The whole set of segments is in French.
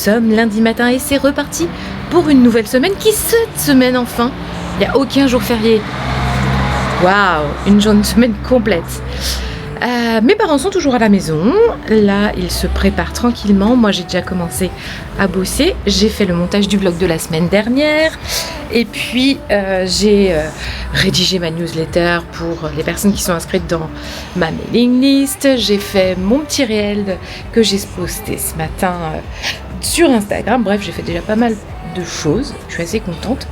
sommes lundi matin et c'est reparti pour une nouvelle semaine qui, cette semaine enfin, il n'y a aucun jour férié. Waouh, une semaine complète. Mes parents sont toujours à la maison. Là, ils se préparent tranquillement. Moi, j'ai déjà commencé à bosser. J'ai fait le montage du vlog de la semaine dernière. Et puis, j'ai rédigé ma newsletter pour les personnes qui sont inscrites dans ma mailing list. J'ai fait mon petit réel que j'ai posté ce matin sur Instagram. Bref, j'ai fait déjà pas mal de choses. Je suis assez contente.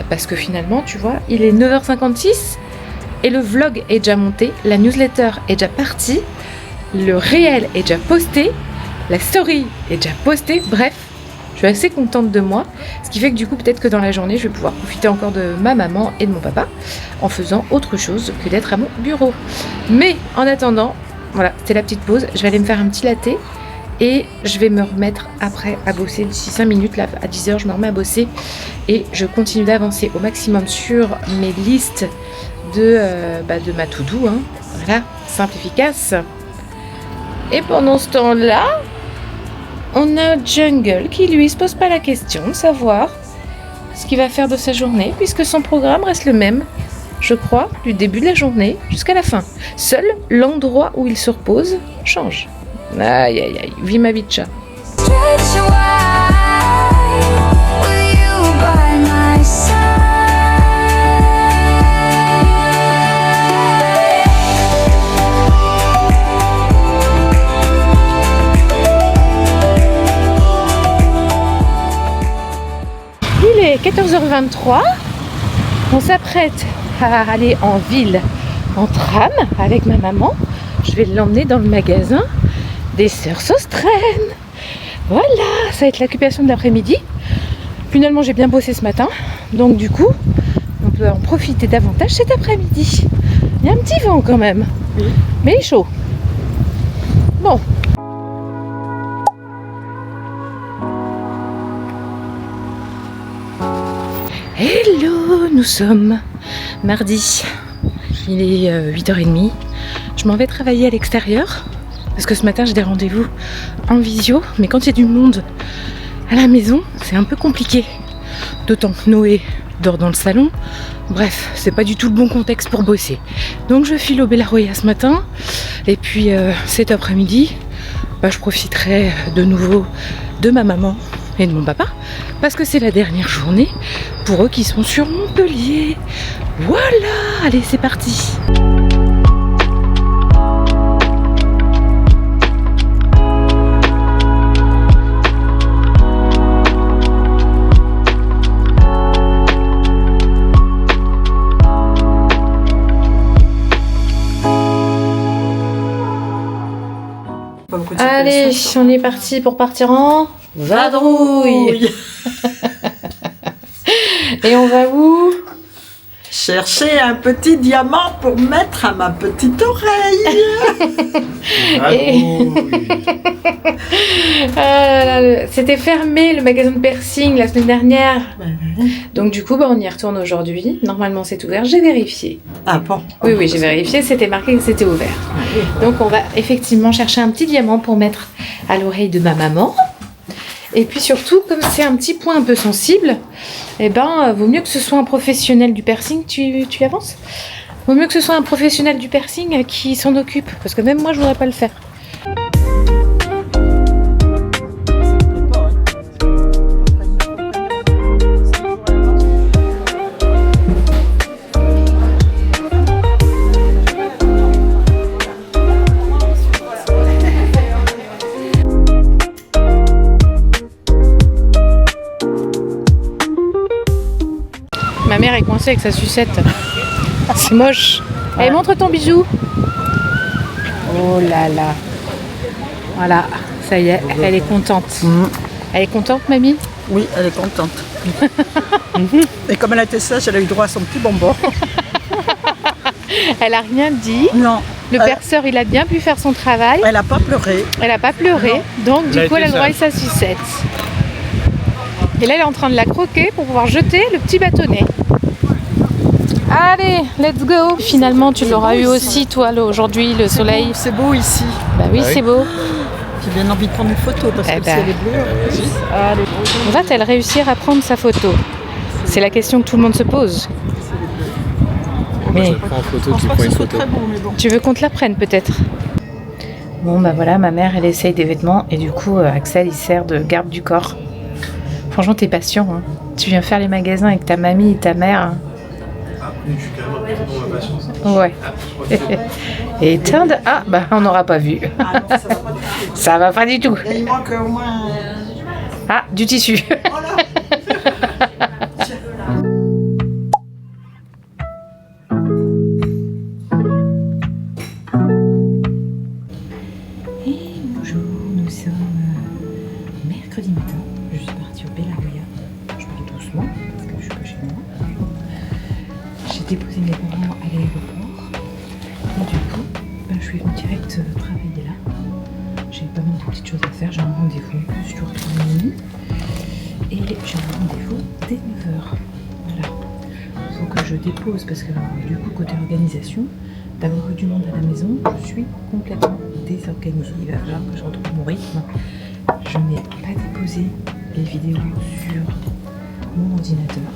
Parce que finalement, tu vois, il est 9h56. Et le vlog est déjà monté, la newsletter est déjà partie, le réel est déjà posté, la story est déjà postée, bref, je suis assez contente de moi. Ce qui fait que du coup, peut-être que dans la journée, je vais pouvoir profiter encore de ma maman et de mon papa en faisant autre chose que d'être à mon bureau. Mais en attendant, voilà, c'était la petite pause, je vais aller me faire un petit latte et je vais me remettre après à bosser d'ici 5 minutes, là à 10h, je me remets à bosser et je continue d'avancer au maximum sur mes listes de ma to-do, hein. Voilà, simple, efficace. Et pendant ce temps-là, on a Jungle qui lui se pose pas la question de savoir ce qu'il va faire de sa journée, puisque son programme reste le même, je crois, du début de la journée jusqu'à la fin. Seul l'endroit où il se repose change. Aïe aïe aïe, vis ma vie de chat. Il est 14h23, on s'apprête à aller en ville en tram avec ma maman. Je vais l'emmener dans le magasin des Sœurs Saustraines. Voilà, ça va être l'occupation de l'après-midi. Finalement, j'ai bien bossé ce matin, donc du coup, on peut en profiter davantage cet après-midi. Il y a un petit vent quand même, mais il est chaud. Bon. Hello, nous sommes mardi, il est 8h30, je m'en vais travailler à l'extérieur parce que ce matin j'ai des rendez-vous en visio, mais quand il y a du monde à la maison c'est un peu compliqué, d'autant que Noé dort dans le salon, bref c'est pas du tout le bon contexte pour bosser, donc je file au Bellaroya ce matin et puis cet après-midi je profiterai de nouveau de ma maman et de mon papa parce que c'est la dernière journée pour eux qui sont sur Montpellier. Voilà, allez c'est parti. Allez, on est parti pour partir en vadrouille. Et on va où? Chercher un petit diamant pour mettre à ma petite oreille. C'était fermé le magasin de piercing la semaine dernière. Donc du coup on y retourne aujourd'hui. Normalement c'est ouvert, j'ai vérifié. Ah bon? Oui, j'ai vérifié, c'était marqué que c'était ouvert. Donc on va effectivement chercher un petit diamant pour mettre à l'oreille de ma maman. Et puis surtout, comme c'est un petit point un peu sensible, vaut mieux que ce soit un professionnel du piercing, tu avances? Vaut mieux que ce soit un professionnel du piercing qui s'en occupe, parce que même moi je voudrais pas le faire. Ma mère est coincée avec sa sucette. C'est moche. Allez, montre ton bijou. Oh là là. Voilà, ça y est, elle est contente. Elle est contente, mamie? Oui, elle est contente. Et comme elle a été sage, elle a eu droit à son petit bonbon. Elle a rien dit. Non. Le perceur, il a bien pu faire son travail. Elle n'a pas pleuré. Elle n'a pas pleuré. Non. Donc, du coup, elle a le droit à sa sucette. Et là, elle est en train de la croquer pour pouvoir jeter le petit bâtonnet. Allez, let's go. Finalement, tu l'auras eu aussi, toi, aujourd'hui, le soleil. C'est beau ici. Bah oui, c'est beau. J'ai bien envie de prendre une photo parce que le ciel est bleu. Va-t-elle réussir à prendre sa photo? C'est la question que tout le monde se pose. Moi, je prends en photo, tu prends une photo. Très bon, mais bon. Tu veux qu'on te la prenne peut-être? Bon bah voilà, ma mère elle essaye des vêtements et du coup Axel il sert de garde du corps. Franchement t'es patient, hein. Tu viens faire les magasins avec ta mamie et ta mère. Hein. Je suis carrément dans ma patience. Ouais. Et teinte, ah bah on n'aura pas vu. Ah non, ça va pas du tout. Ça va pas du tout. Et il manque au moins... Ah, du tissu. Voilà. Et bonjour, nous sommes mercredi matin. Je suis partie au Bellaria. Je parle doucement parce que je suis pas chez moi. J'ai déposé mes parents à l'aéroport. Et du coup, je suis venue direct travailler là. J'ai pas mal de petites choses à faire. J'ai un rendez-vous en plus, je dois retourner minuit. Et j'ai un rendez-vous dès 9h. Voilà. Il faut que je dépose parce que du coup, côté organisation, d'avoir eu du monde à la maison, je suis complètement désorganisée. Il va falloir que je retrouve mon rythme. Je n'ai pas déposé les vidéos sur mon ordinateur.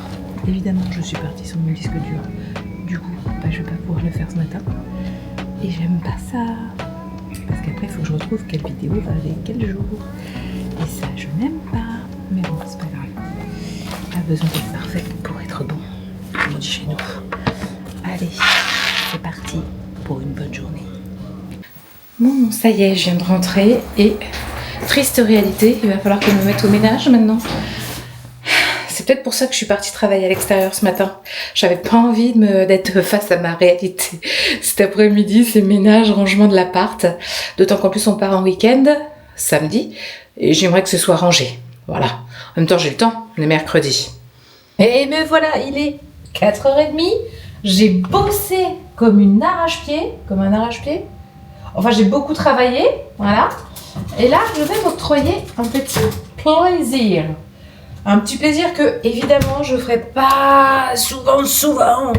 Évidemment, je suis partie sur mon disque dur. Du coup, je vais pas pouvoir le faire ce matin. Et j'aime pas ça. Parce qu'après, il faut que je retrouve quelle vidéo va avec quel jour. Et ça, je n'aime pas. Mais bon, c'est pas grave. Pas besoin d'être parfait pour être bon. On dit chez nous. Allez, c'est parti pour une bonne journée. Bon, ça y est, je viens de rentrer et triste réalité, il va falloir que je me mette au ménage maintenant. C'est peut-être pour ça que je suis partie travailler à l'extérieur ce matin. J'avais pas envie d'être face à ma réalité. Cet après-midi, c'est ménage, rangement de l'appart. D'autant qu'en plus, on part en week-end, samedi, et j'aimerais que ce soit rangé. Voilà. En même temps, j'ai le temps, on est mercredi. Et me voilà, il est 4h30. J'ai bossé comme une arrache-pied, comme un arrache-pied. Enfin, j'ai beaucoup travaillé, voilà. Et là, je vais m'octroyer un petit plaisir. Un petit plaisir que, évidemment, je ferai pas souvent,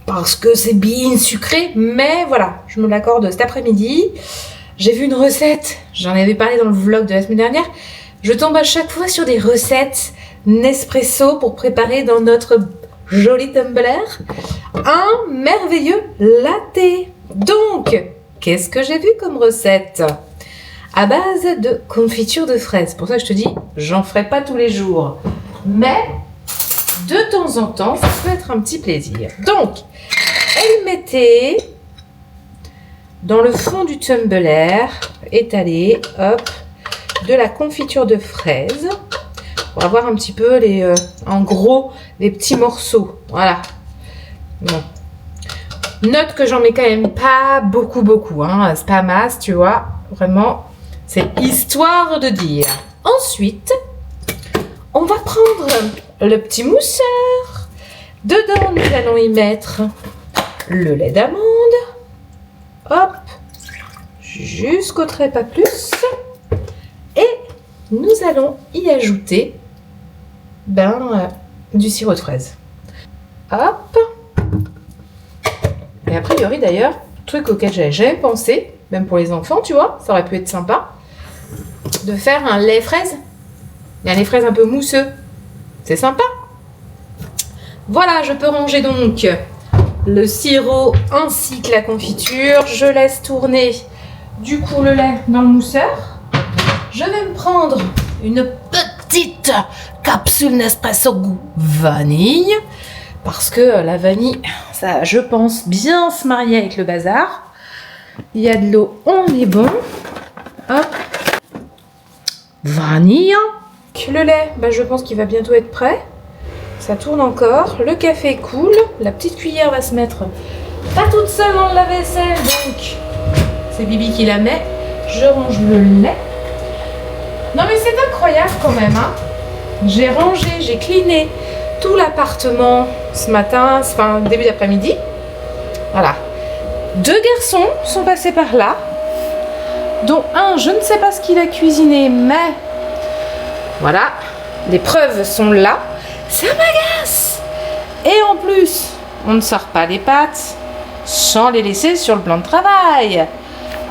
parce que c'est bien sucré, mais voilà, je me l'accorde cet après-midi. J'ai vu une recette, j'en avais parlé dans le vlog de la semaine dernière. Je tombe à chaque fois sur des recettes Nespresso pour préparer dans notre joli tumbler un merveilleux latte. Donc, qu'est-ce que j'ai vu comme recette? À base de confiture de fraises. Pour ça que je te dis, j'en ferai pas tous les jours. Mais, de temps en temps, ça peut être un petit plaisir. Donc, elle mettait dans le fond du tumbler, étalé, hop, de la confiture de fraises. Pour avoir un petit peu en gros, les petits morceaux. Voilà. Bon. Note que j'en mets quand même pas beaucoup, hein. C'est pas masse, tu vois. Vraiment, c'est histoire de dire. Ensuite, on va prendre le petit mousseur. Dedans, nous allons y mettre le lait d'amande. Hop. Jusqu'au trait, pas plus. Et nous allons y ajouter du sirop de fraise. Hop. Et a priori d'ailleurs, truc auquel j'avais jamais pensé, même pour les enfants, tu vois, ça aurait pu être sympa, de faire un lait fraise. Il y a un lait fraise un peu mousseux. C'est sympa. Voilà, je peux ranger donc le sirop ainsi que la confiture. Je laisse tourner du coup le lait dans le mousseur. Je vais me prendre une petite capsule Nespresso goût vanille. Parce que la vanille, ça, je pense, bien se marier avec le bazar. Il y a de l'eau, on est bon. Hop. Vanille. Le lait, je pense qu'il va bientôt être prêt. Ça tourne encore. Le café coule. La petite cuillère va se mettre pas toute seule dans le lave-vaisselle. Donc, c'est Bibi qui la met. Je range le lait. Non mais c'est incroyable quand même. Hein. J'ai rangé, j'ai cleané tout l'appartement ce matin, enfin début d'après-midi. Voilà. 2 garçons sont passés par là. Dont un, je ne sais pas ce qu'il a cuisiné, mais voilà, les preuves sont là. Ça m'agace. Et en plus, on ne sort pas les pâtes sans les laisser sur le plan de travail.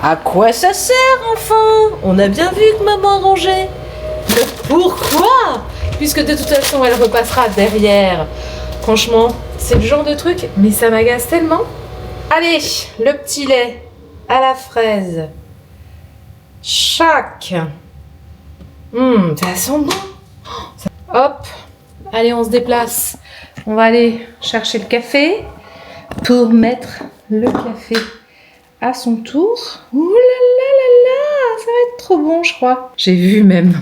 À quoi ça sert, enfant? On a bien vu que maman a rangé. Mais pourquoi? Puisque de toute façon, elle repassera derrière. Franchement, c'est le genre de truc, mais ça m'agace tellement. Allez, le petit lait à la fraise. Chac. Ça sent bon. Hop. Allez, on se déplace. On va aller chercher le café pour mettre le café à son tour. Ouh là là là là, ça va être trop bon, je crois. J'ai vu même,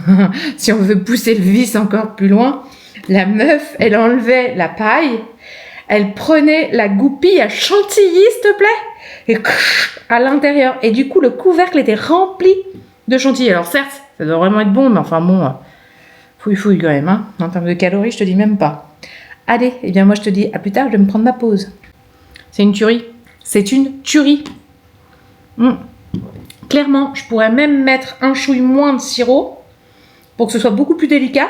si on veut pousser le vice encore plus loin, la meuf, elle enlevait la paille, elle prenait la goupille à chantilly, s'il te plaît, et à l'intérieur. Et du coup, le couvercle était rempli de chantilly. Alors certes, ça doit vraiment être bon, mais enfin bon, fouille quand même, hein. En termes de calories, je te dis même pas. Allez, eh bien moi je te dis à plus tard, je vais me prendre ma pause. C'est une tuerie. C'est une tuerie. Clairement, je pourrais même mettre un chouille moins de sirop pour que ce soit beaucoup plus délicat.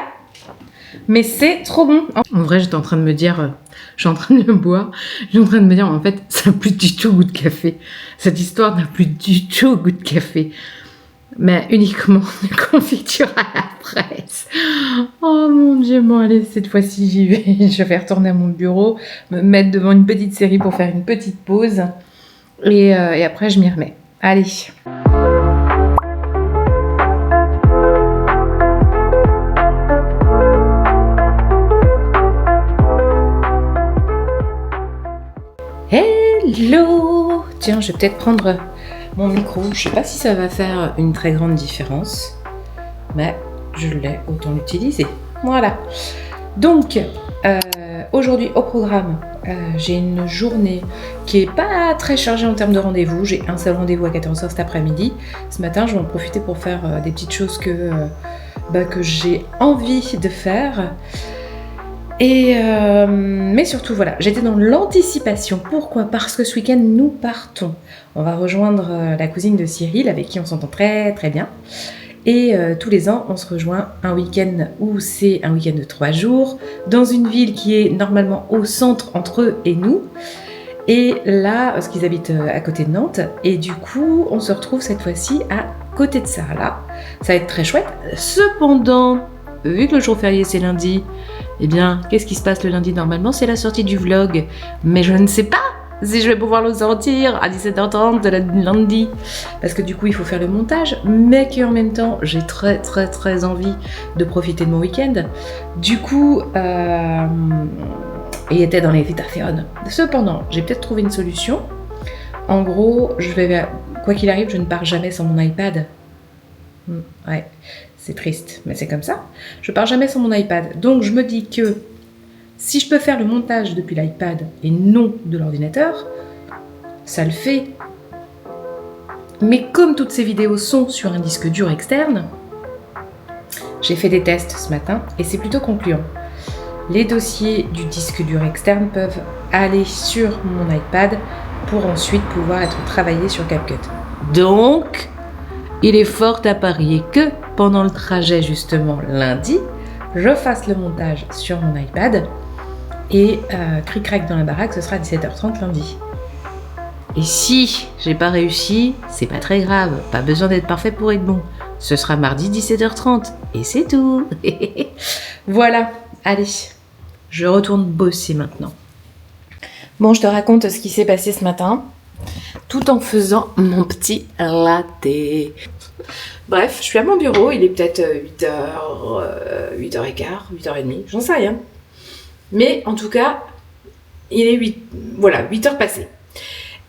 Mais c'est trop bon. En vrai, j'étais en train de me dire, je suis en train de le boire, je suis en train de me dire, en fait, ça n'a plus du tout goût de café. Cette histoire n'a plus du tout goût de café. Mais uniquement de confiture à la fraise. Oh mon Dieu, bon allez, cette fois-ci j'y vais. Je vais retourner à mon bureau, me mettre devant une petite série pour faire une petite pause. Et après je m'y remets. Allez. Hello! Tiens, je vais peut-être prendre mon micro. Je sais pas si ça va faire une très grande différence, mais je l'ai, autant l'utiliser. Voilà. Donc, aujourd'hui au programme, j'ai une journée qui est pas très chargée en termes de rendez-vous. J'ai un seul rendez-vous à 14h cet après-midi. Ce matin, je vais en profiter pour faire des petites choses que j'ai envie de faire. Mais surtout, voilà, j'étais dans l'anticipation. Pourquoi? Parce que ce week-end, nous partons. On va rejoindre la cousine de Cyril, avec qui on s'entend très très bien. Et tous les ans, on se rejoint un week-end où c'est un week-end de 3 jours, dans une ville qui est normalement au centre entre eux et nous. Et là, parce qu'ils habitent à côté de Nantes, et du coup, on se retrouve cette fois-ci à côté de ça. Là, ça va être très chouette. Cependant, vu que le jour férié c'est lundi, eh bien, qu'est-ce qui se passe le lundi? Normalement, c'est la sortie du vlog. Mais je ne sais pas si je vais pouvoir le sortir à 17h30 de lundi. Parce que du coup, il faut faire le montage. Mais qu'en même temps, j'ai très très très envie de profiter de mon week-end. Du coup, il était dans les Vitafion. Cependant, j'ai peut-être trouvé une solution. En gros, quoi qu'il arrive, je ne pars jamais sans mon iPad. Ouais. C'est triste, mais c'est comme ça. Je pars jamais sans mon iPad. Donc je me dis que si je peux faire le montage depuis l'iPad et non de l'ordinateur, ça le fait. Mais comme toutes ces vidéos sont sur un disque dur externe, j'ai fait des tests ce matin et c'est plutôt concluant. Les dossiers du disque dur externe peuvent aller sur mon iPad pour ensuite pouvoir être travaillés sur CapCut. Donc, il est fort à parier que pendant le trajet justement lundi, je fasse le montage sur mon iPad et cric-crac dans la baraque, ce sera 17h30 lundi. Et si j'ai pas réussi, c'est pas très grave, pas besoin d'être parfait pour être bon. Ce sera mardi 17h30 et c'est tout. Voilà, allez, je retourne bosser maintenant. Bon, je te raconte ce qui s'est passé ce matin, tout en faisant mon petit latte. Bref, je suis à mon bureau, il est peut-être 8h, 8h15, 8h30, j'en sais rien. Mais en tout cas, il est 8h passées.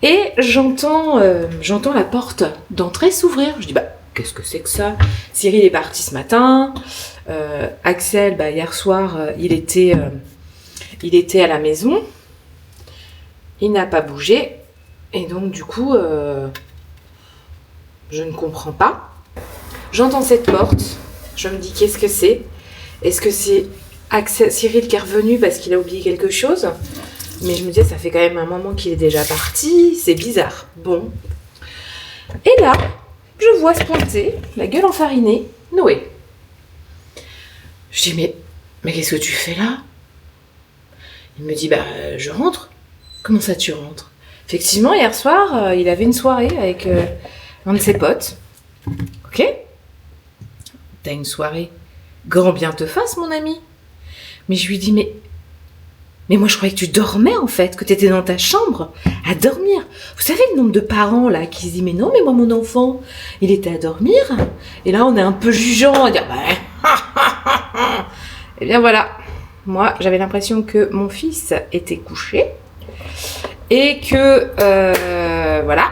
Et j'entends la porte d'entrée s'ouvrir. Je dis, qu'est-ce que c'est que ça? Cyril est parti ce matin. Axel, hier soir, il était à la maison. Il n'a pas bougé. Et donc, du coup, je ne comprends pas. J'entends cette porte. Je me dis, qu'est-ce que c'est? Est-ce que c'est Cyril qui est revenu parce qu'il a oublié quelque chose? Mais je me dis, ça fait quand même un moment qu'il est déjà parti. C'est bizarre. Bon. Et là, je vois se pointer, la gueule enfarinée, Noé. Je dis, mais qu'est-ce que tu fais là? Il me dit, je rentre. Comment ça, tu rentres? Effectivement, hier soir, il avait une soirée avec un de ses potes. Ok. T'as une soirée. Grand bien te fasse, mon ami. Mais je lui dis, mais moi je croyais que tu dormais en fait, que tu étais dans ta chambre à dormir. Vous savez le nombre de parents là qui se disent, mais non, mais moi mon enfant, il était à dormir. Et là on est un peu jugeant, on va dire, eh bien voilà. Moi j'avais l'impression que mon fils était couché et que voilà.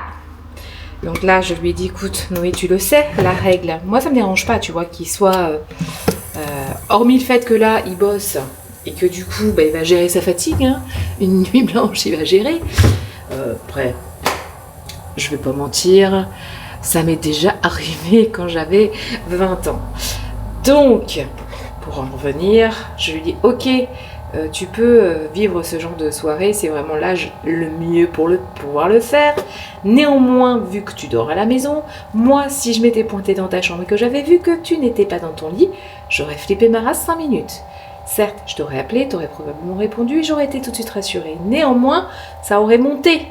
Donc là je lui ai dit, écoute Noé, tu le sais, la règle, moi ça me dérange pas, tu vois, qu'il soit hormis le fait que là il bosse et que du coup il va gérer sa fatigue, hein. Une nuit blanche il va gérer. Après, je vais pas mentir, ça m'est déjà arrivé quand j'avais 20 ans. Donc, pour en revenir, je lui dis ok, tu peux vivre ce genre de soirée, c'est vraiment l'âge le mieux pour pouvoir le faire. Néanmoins, vu que tu dors à la maison, moi si je m'étais pointée dans ta chambre et que j'avais vu que tu n'étais pas dans ton lit, j'aurais flippé ma race 5 minutes. Certes, je t'aurais appelé, t'aurais probablement répondu et j'aurais été tout de suite rassurée. Néanmoins, ça aurait monté.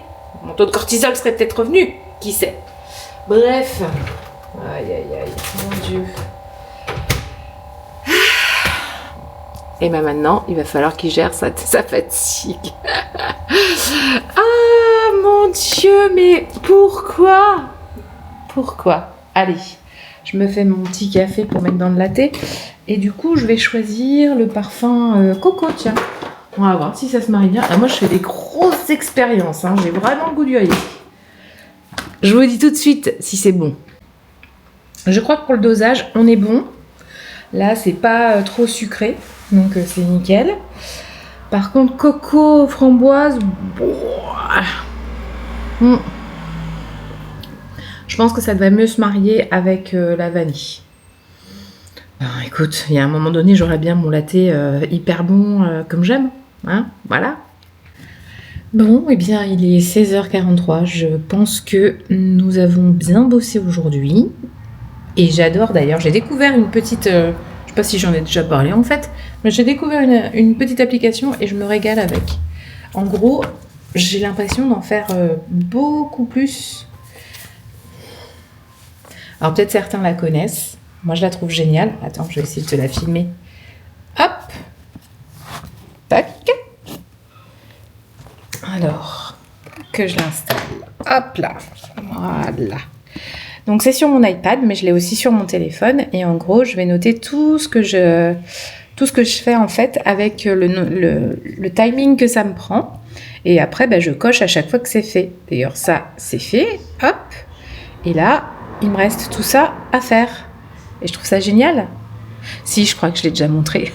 Mon taux de cortisol serait peut-être revenu. Qui sait? Bref. Aïe, aïe, aïe. Mon Dieu. Et bien maintenant, il va falloir qu'il gère sa fatigue. Ah, mon Dieu, mais pourquoi? Pourquoi? Allez, je me fais mon petit café pour mettre dans le latte. Et du coup, je vais choisir le parfum coco, tiens. On va voir si ça se marie bien. Ah, moi, je fais des grosses expériences, hein. J'ai vraiment le goût du risque. Je vous dis tout de suite si c'est bon. Je crois que pour le dosage, on est bon. Là, c'est pas trop sucré, donc c'est nickel. Par contre, coco, framboise, je pense que ça devrait mieux se marier avec la vanille. Écoute, il y a un moment donné, j'aurais bien mon latte hyper bon comme j'aime. Hein, voilà. Bon, eh bien, il est 16h43. Je pense que nous avons bien bossé aujourd'hui. Et j'adore d'ailleurs, j'ai découvert une petite... je sais pas si j'en ai déjà parlé en fait, mais j'ai découvert une petite application et je me régale avec. En gros, j'ai l'impression d'en faire beaucoup plus. Alors peut-être certains la connaissent. Moi, je la trouve géniale. Attends, je vais essayer de te la filmer. Hop. Tac. Alors, que je l'installe. Hop là. Voilà. Donc, c'est sur mon iPad, mais je l'ai aussi sur mon téléphone. Et en gros, je vais noter tout ce que je fais, en fait, avec le timing que ça me prend. Et après, je coche à chaque fois que c'est fait. D'ailleurs, ça, c'est fait. Hop. Et là, il me reste tout ça à faire. Et je trouve ça génial. Si, je crois que je l'ai déjà montré.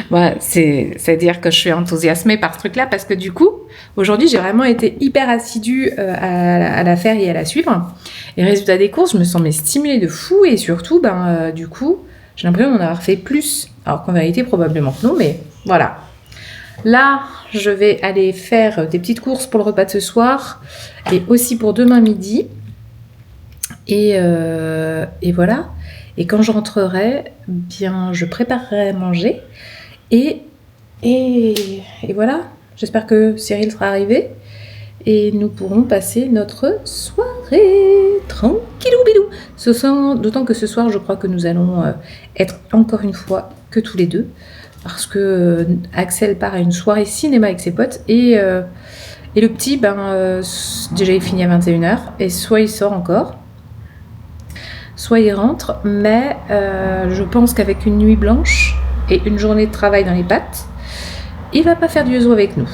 Voilà, c'est-à-dire que je suis enthousiasmée par ce truc-là parce que du coup, aujourd'hui, j'ai vraiment été hyper assidue à la faire et à la suivre. Et résultat des courses, je me sens stimulée de fou et surtout, du coup, j'ai l'impression d'en avoir fait plus. Alors qu'en vérité, probablement que non, mais voilà. Là, je vais aller faire des petites courses pour le repas de ce soir et aussi pour demain midi. Et voilà. Et quand je rentrerai, bien, je préparerai à manger. Et voilà. J'espère que Cyril sera arrivé. Et nous pourrons passer notre soirée tranquillou bilou. D'autant que ce soir, je crois que nous allons être encore une fois que tous les deux. Parce que Axel part à une soirée cinéma avec ses potes. Et le petit, déjà il finit à 21h. Et soit il sort encore, soit il rentre, mais je pense qu'avec une nuit blanche et une journée de travail dans les pattes, il va pas faire du zoo avec nous.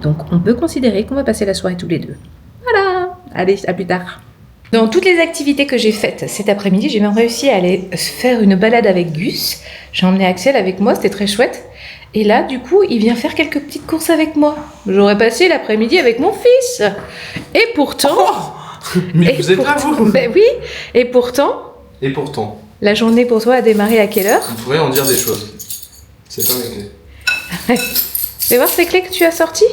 Donc on peut considérer qu'on va passer la soirée tous les deux. Voilà, allez, à plus tard. Dans toutes les activités que j'ai faites cet après-midi, j'ai même réussi à aller faire une balade avec Gus. J'ai emmené Axel avec moi, c'était très chouette. Et là, du coup, il vient faire quelques petites courses avec moi. J'aurais passé l'après-midi avec mon fils. Et pourtant... Oh, mais vous êtes là, vous? Ben oui, et pourtant... Et pourtant, la journée pour toi a démarré à quelle heure? vous pourrez en dire des choses. C'est pas mes clés. Fais voir ces clés que tu as sorties.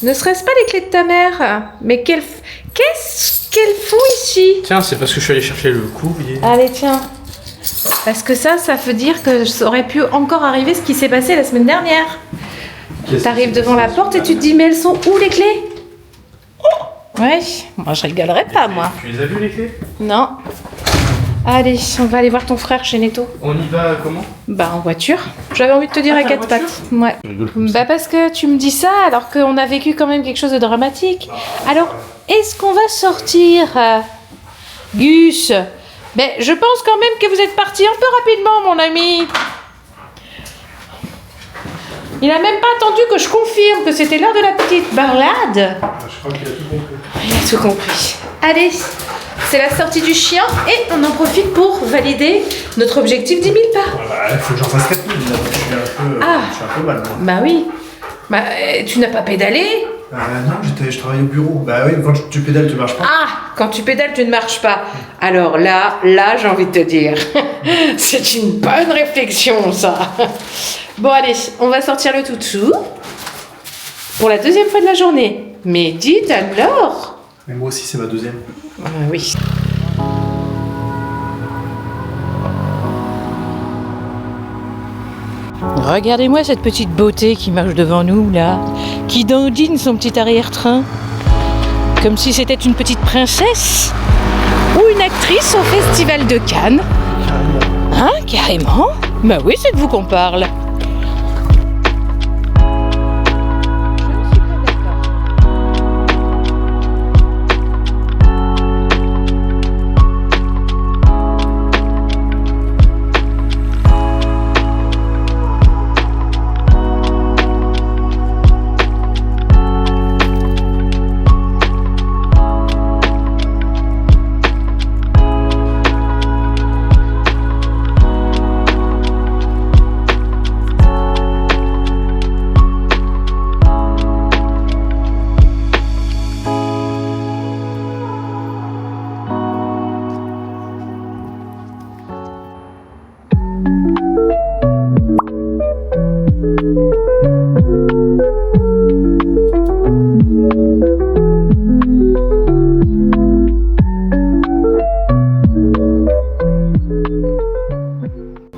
Ne serait-ce pas les clés de ta mère? Mais qu'est-ce qu'elles font ici? Tiens, c'est parce que je suis allé chercher le courrier. Allez, tiens. Parce que ça veut dire que ça aurait pu encore arriver ce qui s'est passé la semaine dernière. T'arrives devant la porte et tu te dis, mais elles sont où les clés? Ouais, moi je rigolerais pas, moi. Tu les as vus les clés? Non. Allez, on va aller voir ton frère chez Netto. On y va comment? Bah en voiture. J'avais envie de te dire à t'as quatre la pattes. Ouais. Je rigole comme ça. Bah parce que tu me dis ça alors qu'on a vécu quand même quelque chose de dramatique. Alors, est-ce qu'on va sortir Gus? Ben, je pense quand même que vous êtes parti un peu rapidement, mon ami. Il a même pas attendu que je confirme que c'était l'heure de la petite balade. Je crois qu'il a tout compris. Il a tout compris. Allez, c'est la sortie du chien et on en profite pour valider notre objectif 10 000 pas. Il faut que j'en fasse 4000 là, je suis un peu mal moi. Bah oui. Bah, tu n'as pas pédalé? Non, je travaille au bureau. Bah oui, quand tu pédales, tu marches pas. Ah, quand tu pédales, tu ne marches pas. Alors là, j'ai envie de te dire, c'est une bonne réflexion, ça. Bon, allez, on va sortir le toutou pour la deuxième fois de la journée. Mais dites alors. Mais moi aussi, c'est ma deuxième. Ah oui. Regardez-moi cette petite beauté qui marche devant nous, là, qui dandine son petit arrière-train, comme si c'était une petite princesse ou une actrice au Festival de Cannes. Hein, carrément? Bah oui, c'est de vous qu'on parle.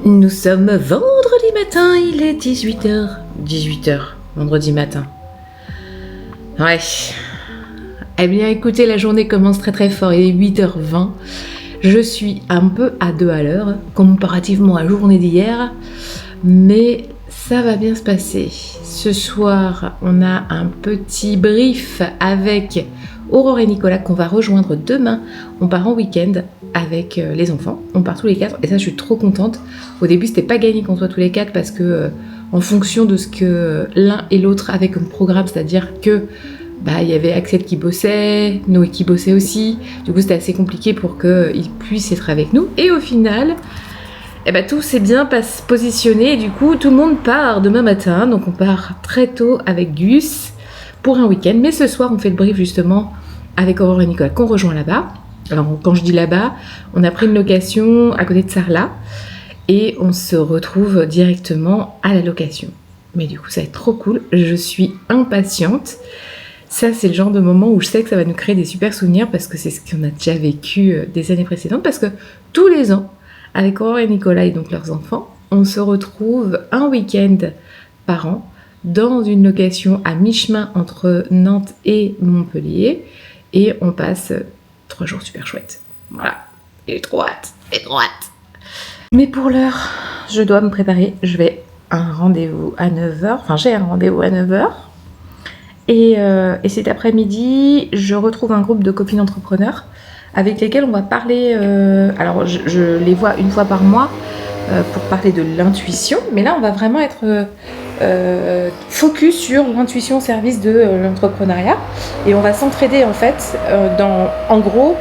Nous sommes vendredi matin, il est 18h. 18h, vendredi matin. Ouais. Eh bien écoutez, la journée commence très très fort, il est 8h20. Je suis un peu à 2 à l'heure, comparativement à la journée d'hier. Mais ça va bien se passer. Ce soir, on a un petit brief avec Aurore et Nicolas qu'on va rejoindre demain. On part en week-end avec les enfants. On part tous les 4 et ça, je suis trop contente. Au début, c'était pas gagné qu'on soit tous les 4 parce que en fonction de ce que l'un et l'autre avaient comme programme, c'est-à-dire que il y avait Axel qui bossait, Noé qui bossait aussi. Du coup, c'était assez compliqué pour qu'ils puissent être avec nous. Et au final, tout s'est bien positionné. Et du coup, tout le monde part demain matin. Donc, on part très tôt avec Gus pour un week-end. Mais ce soir, on fait le brief justement avec Aurore et Nicolas qu'on rejoint là-bas. Alors, quand je dis là-bas, on a pris une location à côté de Sarlat. Et on se retrouve directement à la location. Mais du coup, ça va être trop cool. Je suis impatiente. Ça, c'est le genre de moment où je sais que ça va nous créer des super souvenirs parce que c'est ce qu'on a déjà vécu des années précédentes. Parce que tous les ans, avec Aurore et Nicolas et donc leurs enfants, on se retrouve un week-end par an dans une location à mi-chemin entre Nantes et Montpellier. Et on passe 3 jours super chouettes. Voilà. Et trop hâte. Mais pour l'heure, je dois me préparer. Je vais à un rendez-vous à 9h. Enfin, j'ai un rendez-vous à 9h. Et cet après-midi, je retrouve un groupe de copines entrepreneurs avec lesquelles on va parler. Alors, je les vois une fois par mois pour parler de l'intuition. Mais là, on va vraiment être focus sur l'intuition au service de l'entrepreneuriat. Et on va s'entraider en fait. En gros,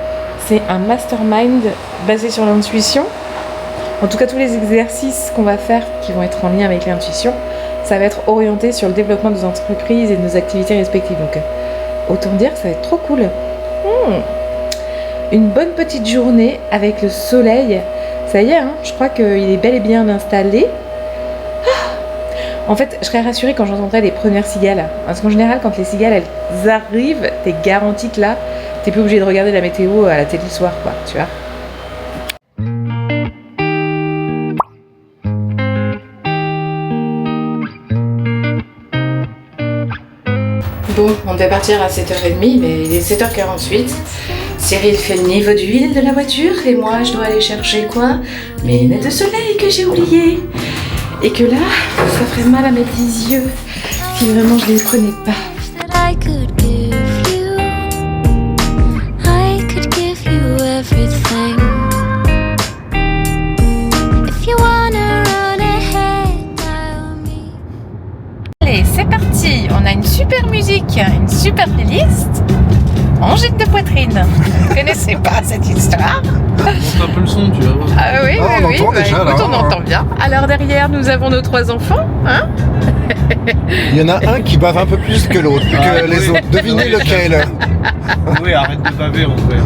c'est un mastermind basé sur l'intuition. En tout cas, tous les exercices qu'on va faire qui vont être en lien avec l'intuition, ça va être orienté sur le développement de nos entreprises et de nos activités respectives. Donc, autant dire que ça va être trop cool. Une bonne petite journée avec le soleil. Ça y est, je crois qu'il est bel et bien installé. En fait, je serais rassurée quand j'entendrai les premières cigales. Parce qu'en général, quand les cigales, elles arrivent, t'es garantie que là, t'es plus obligé de regarder la météo à la télé le soir, quoi, tu vois. Bon, on devait partir à 7h30, mais il est 7h48. Cyril fait le niveau d'huile de la voiture et moi je dois aller chercher quoi? Mes lunettes de soleil que j'ai oubliées. Et que là, ça ferait mal à mes petits yeux si vraiment je les prenais pas. I could give you everything. If you wanna run ahead, dial me. Allez, c'est parti. On a une super musique, une super playlist. Angine de poitrine. Vous connaissez pas cette histoire? Monte un peu le son, tu vas voir. Ah oui, Ah, on oui, entend oui. déjà, Écoute, là. on entend bien. Alors derrière, nous avons nos 3 enfants, hein? Il y en a un qui bave un peu plus que l'autre, que les autres. Devinez lequel. Oui, arrête de baver en vrai.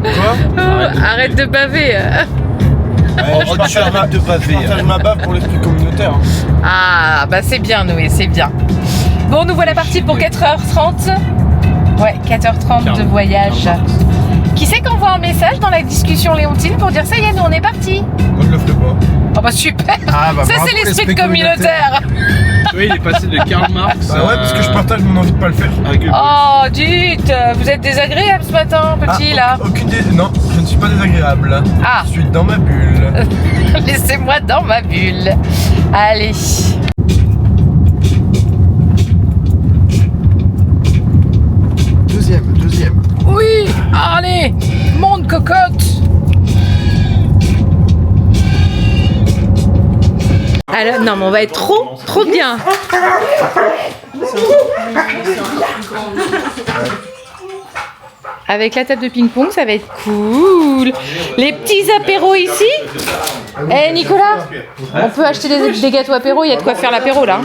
Quoi? Oh, arrête de baver. Oh, tu arrêtes de baver. Je partage ma bave pour l'esprit communautaire. Ah, bah c'est bien, Noé, c'est bien. Bon, nous voilà partis pour 4h30. Ouais, 4h30 de voyage. Qui c'est qu'envoie un message dans la discussion Léontine pour dire ça y est, nous on est partis? Moi je le fais pas. Oh bah super. Ah, bah, ça bravo, c'est l'esprit communautaire. Oui, il est passé de Karl Marx. Bah ouais, parce que je partage mon envie de pas le faire. Oh, dites, vous êtes désagréable ce matin, petit, là. Aucune idée. Non, je ne suis pas désagréable. Ah. Je suis dans ma bulle. Laissez-moi dans ma bulle. Allez. Deuxième. Oui, allez, monte cocotte. Alors, non, mais on va être trop bien. Avec la table de ping-pong, ça va être cool. Les petits apéros ici. Eh Nicolas, on peut acheter des gâteaux apéros, il y a de quoi faire l'apéro là.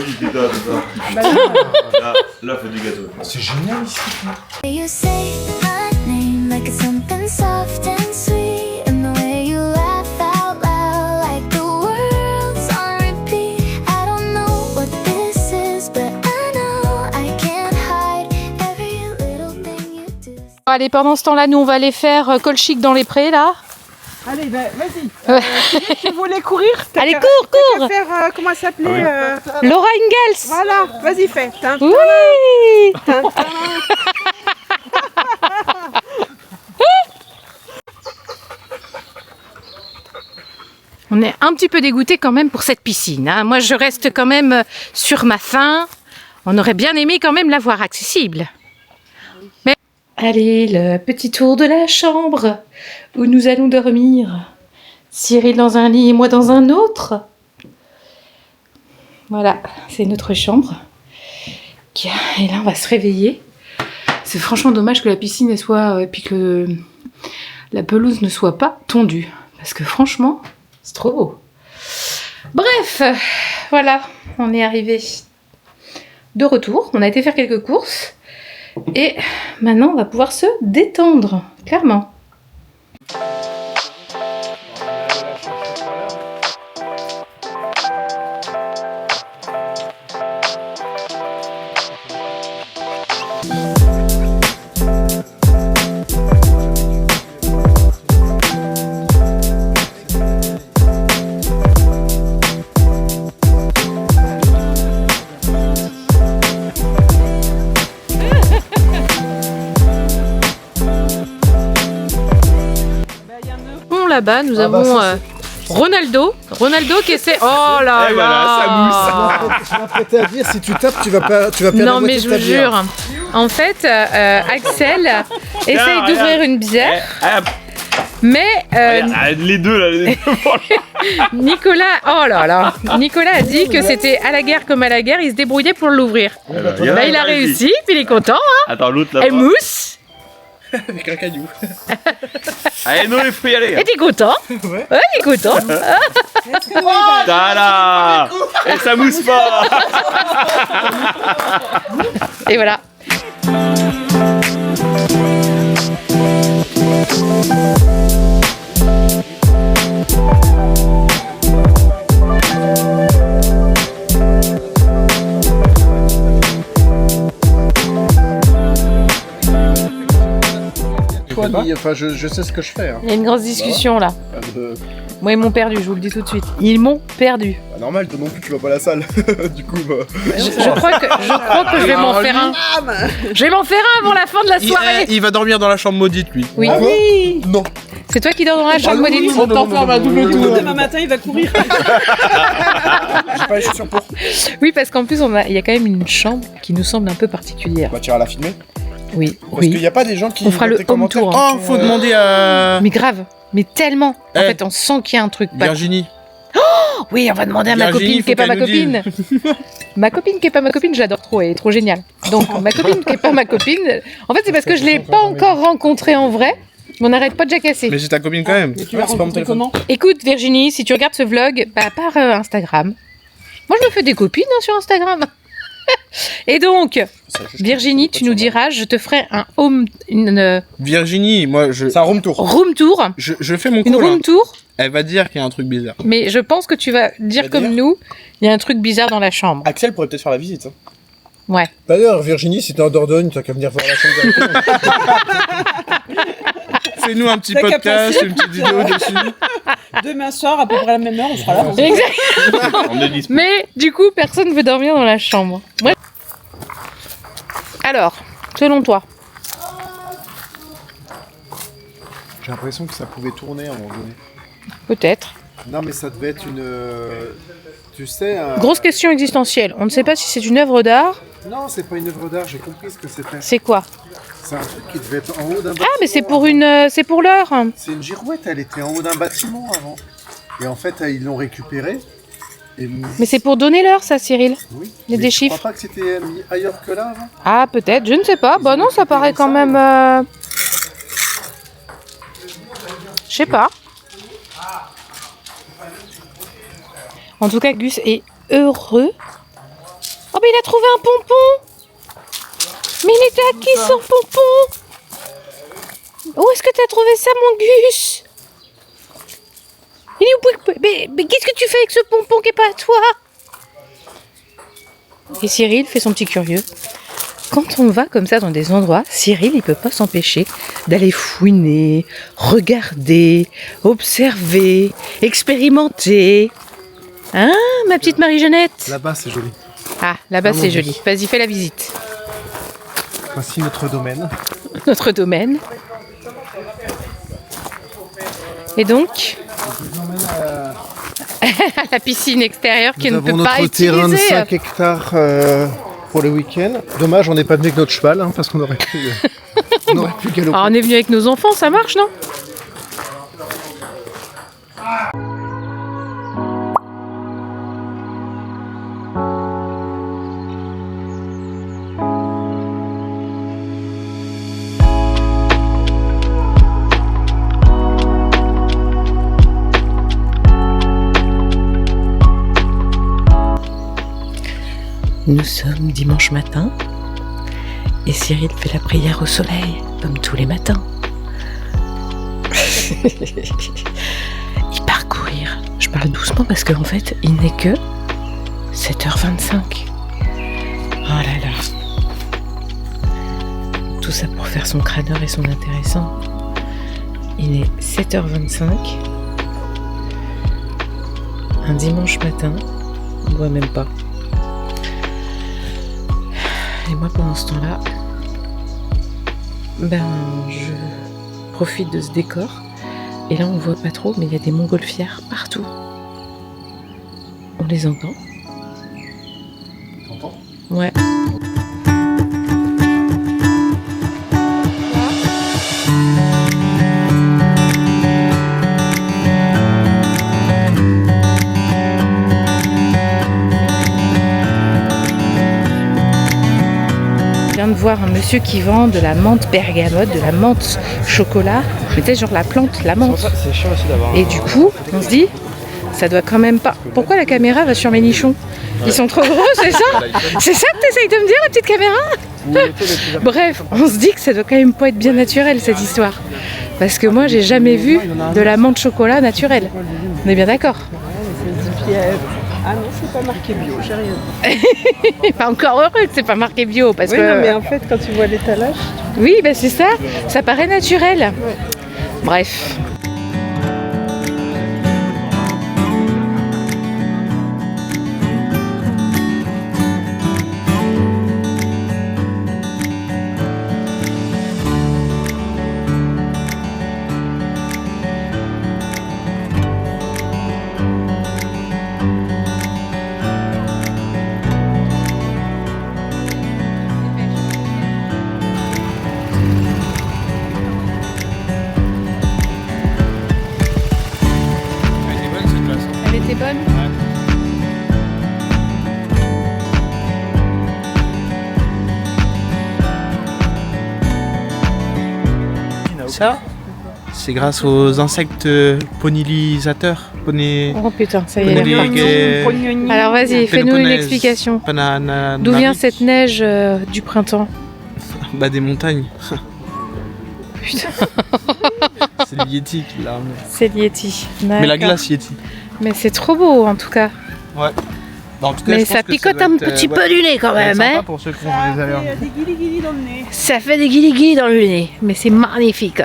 Là, faut du gâteau. C'est génial ici. You say my name like it's something soft and sweet, and the way you laugh out loud like the world's on repeat. I don't know what this is, but I know I can't hide every little thing you do. Allez, pendant ce temps-là, nous on va aller faire colchic dans les prés là. Allez, vas-y. Tu voulais courir? Allez, cours. Faire, comment ça s'appelait Laura Ingalls. Voilà, vas-y, fais. Oui. On est un petit peu dégoûté quand même pour cette piscine, hein. Moi, je reste quand même sur ma faim. On aurait bien aimé quand même l'avoir accessible. Mais allez, le petit tour de la chambre où nous allons dormir. Cyril dans un lit et moi dans un autre. Voilà, c'est notre chambre. Et là, on va se réveiller. C'est franchement dommage que la piscine elle soit, et puis que la pelouse ne soit pas tondue. Parce que franchement, c'est trop beau. Bref, voilà, on est arrivé de retour. On a été faire quelques courses. Et maintenant, on va pouvoir se détendre, clairement. Là-bas, nous avons Ronaldo qui essaie. Oh là là, Je m'apprêtais à dire, si tu tapes, tu vas perdre la non mais moitié je de ta vous bière. jure. En fait, Axel essaye d'ouvrir une bière, mais Les deux là, les deux. Nicolas, oh là là, Nicolas a dit que c'était à la guerre comme à la guerre, il se débrouillait pour l'ouvrir. Là, il a réussi, puis il est content. Hein. Attends, l'autre là. Et mousse. Avec un caillou. Allez, nous, il faut y aller. Et t'es content? Ouais, il est content. Tada. Et ça mousse pas. Et voilà. Toi, dis, enfin, je sais ce que je fais. Hein. Il y a une grosse discussion là. Moi, ils m'ont perdu, je vous le dis tout de suite. Ils m'ont perdu. Bah, normal, toi non plus, tu vas pas à la salle. Du coup, bah... Je crois que je vais m'en faire un. Je vais m'en faire un avant la fin de la soirée. Il va dormir dans la chambre maudite, lui. Oui. Ah oui. Non. C'est toi qui dors dans la chambre maudite. On t'enferme à double tour. Demain matin, il va courir. J'ai pas les chaussures pour. Oui, parce qu'en plus, il y a quand même une chambre qui nous semble un peu particulière. Bah, tu iras la filmer. Oui, Parce qu'il oui. y a pas des gens qui. On fera dans le tes home commentaires, tour. Oh, faut demander à Mais grave, mais tellement. En Eh. fait, on sent qu'il y a un truc. Virginie. Oui, on va demander à ma Virginie, copine qui est faut pas ma qu'elle nous copine. Ma copine qui est pas ma copine, je l'adore trop, elle est trop géniale. Donc, ma copine qui est pas ma copine, en fait, c'est parce que je l'ai pas encore rencontrée en vrai. Mais on n'arrête pas de jacasser. Mais c'est ta copine quand même. Mais tu l'as rencontré comment? Écoute, Virginie, si tu regardes ce vlog, bah, par Instagram. Moi, je me fais des copines hein, sur Instagram. Et donc, Virginie, tu nous diras, je te ferai un Virginie, moi, je... C'est un room tour. room tour. Je fais mon Une cours, là. room tour. Elle va dire qu'il y a un truc bizarre. Mais je pense que tu vas dire Va comme dire nous, il y a un truc bizarre dans la chambre. Axel pourrait peut-être faire la visite. Hein. Ouais. D'ailleurs, Virginie, si t'es en Dordogne, t'as qu'à venir voir la chambre directement. Fais-nous un petit T'as qu'à podcast, passer. une petite vidéo dessus. Demain soir, à peu près à la même heure, on sera là. Exact. On est dispo. Mais du coup, personne ne veut dormir dans la chambre. Ouais. Alors, selon toi, J'ai l'impression que ça pouvait tourner à un moment donné. peut-être. Non, mais ça devait être une. Tu sais. Grosse question existentielle. On ne sait pas si c'est une œuvre d'art. Non, c'est pas une œuvre d'art, j'ai compris ce que c'était. C'est quoi? C'est un truc qui devait être en haut d'un bâtiment. Ah, mais c'est pour c'est pour l'heure. C'est une girouette, elle était en haut d'un bâtiment avant. Et en fait, ils l'ont récupérée. Et... Mais c'est pour donner l'heure, ça, Cyril. Oui. Il y a Mais des tu chiffres. crois pas que c'était mis ailleurs que là avant? Ah, peut-être. Je ne sais pas. Bah non, ça paraît quand même. Je sais pas. En tout cas, Gus est heureux. Oh, mais il a trouvé un pompon. Mais il était à qui ce pompon? Où est-ce que tu as trouvé ça, mon Gus? Il est où? Mais qu'est-ce que tu fais avec ce pompon qui est pas à toi? Et Cyril fait son petit curieux. Quand on va comme ça dans des endroits, Cyril, il peut pas s'empêcher d'aller fouiner, regarder, observer, expérimenter. Hein, ma petite Marie-Jeannette? Là-bas, c'est joli. Ah, là-bas, Ah, c'est mon joli. Dieu. Vas-y, fais la visite. Voici notre domaine. Notre domaine. Et donc, la piscine extérieure qui Nous ne peut avons pas notre terrain de utiliser. 5 hectares pour le week-end. Dommage, on n'est pas venu avec notre cheval, hein, parce qu'on aurait pu, galoper. Ah, on est venu avec nos enfants, ça marche, non? Nous sommes dimanche matin et Cyril fait la prière au soleil, comme tous les matins. Il part courir. Je parle doucement parce qu'en fait, il n'est que 7h25. Oh là là. Tout ça pour faire son crâneur et son intéressant. Il est 7h25. Un dimanche matin. On ne voit même pas. Et moi, pendant ce temps-là, je profite de ce décor. Et là, on voit pas trop, mais il y a des montgolfières partout. On les entend. T'entends? Ouais. Je viens de voir un monsieur qui vend de la menthe bergamote, de la menthe chocolat, mais tu sais, genre la plante, la menthe. C'est chiant aussi d'avoir. Et du coup, on se dit, ça doit quand même pas. Pourquoi la caméra va sur mes nichons? Ils sont trop gros, c'est ça? C'est ça que t'essayes de me dire, la petite caméra? Bref, on se dit que ça doit quand même pas être bien naturel cette histoire. Parce que moi, j'ai jamais vu de la menthe chocolat naturelle. On est bien d'accord? Ah non, c'est pas marqué bio, j'ai rien. Pas encore heureux que c'est pas marqué bio, parce Oui, que. non, mais en fait, quand tu vois l'étalage, Oui, bah c'est ça, ça paraît naturel. Bref. ça, c'est grâce aux insectes pollinisateurs. Oh putain, ça y est. Poney- elle est repartie. Pognoni- Alors vas-y, fais-nous une Péloponnèse, explication. Panana- D'où vient Nari. cette neige du printemps? Bah des montagnes. Putain, C'est le Yeti qui l'a ramené. c'est le Yeti. Mais la D'accord. glace Yeti. Mais c'est trop beau en tout cas. Ouais. Bah, en tout cas, Mais je pense ça que picote doit un être, petit ouais, peu du nez quand ça va être même, sympa hein. pour ceux qui ont des allergies. Des guilis dans le nez. Ça fait des guilis dans le nez, mais c'est magnifique.